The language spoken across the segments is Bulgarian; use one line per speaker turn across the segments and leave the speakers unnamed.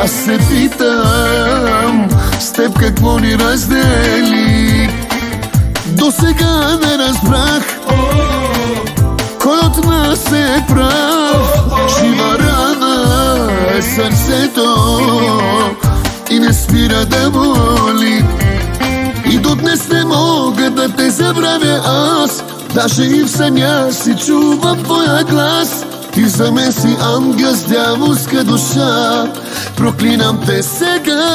Аз се питам с теб какво ни раздели. До сега не разбрах кой от нас е прав. Жива рана е сърцето и не спира да боли. И до днес не мога да те забравя аз. Даже и в съня си чувам твоя глас. Ти за мен си ангел с дяволска душа. Проклинам те сега.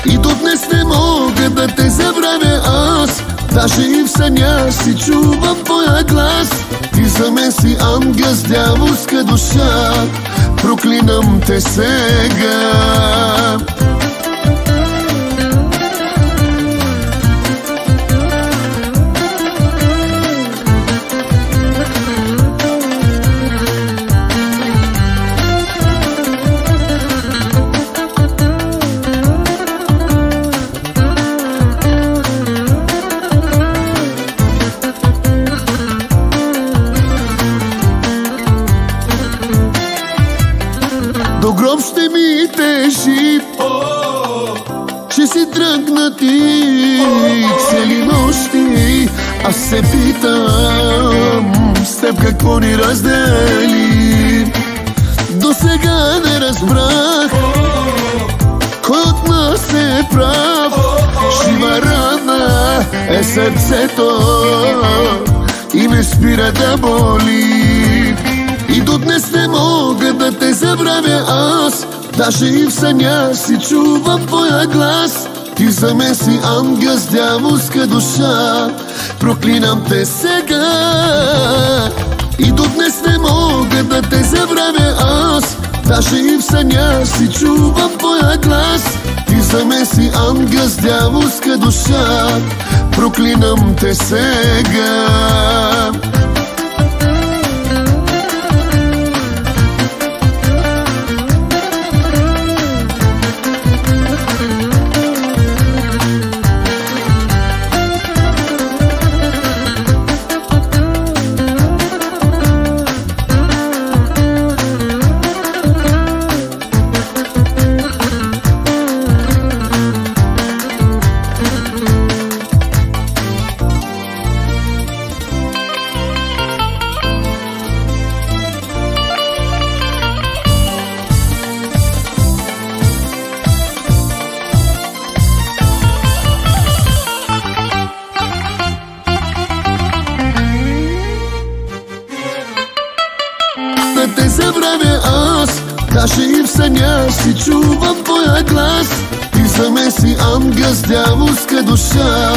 И до днес не мога да те забравя аз. Даже и в съня си чувам твоя глас. Ти за мен си ангел с дяволска душа. Проклинам те сега. До гроб ще ми тежи, че си тръгнати цели нощи. Аз се питам с теб какво ни раздели. До сега не разбрах кой от нас е прав. Жива рана е сърцето и не спира да боли. И до днес не мога да те забравя аз. Даже и в съня си чувам твоя глас. Ти за мен си ангел с дяволска душа. Проклинам те сега. И до днес не мога да те забравя аз. Даже и в съня си чувам твоя глас. Ти за мен си ангел с дяволска душа. Проклинам те сега. Да те забравя аз. Даже и в съня си чувам твоя глас. Ти за мен си ангел с дяволска душа.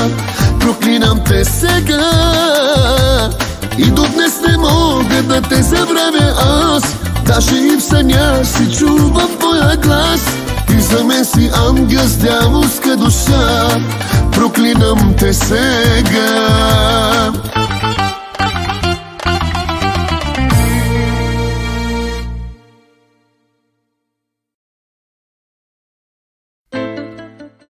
Проклинам те сега. И до днес не мога да те забравя аз. Даже и в съня си чувам твоя глас. Ти за мен си ангел с дяволска душа. Проклинам те сега.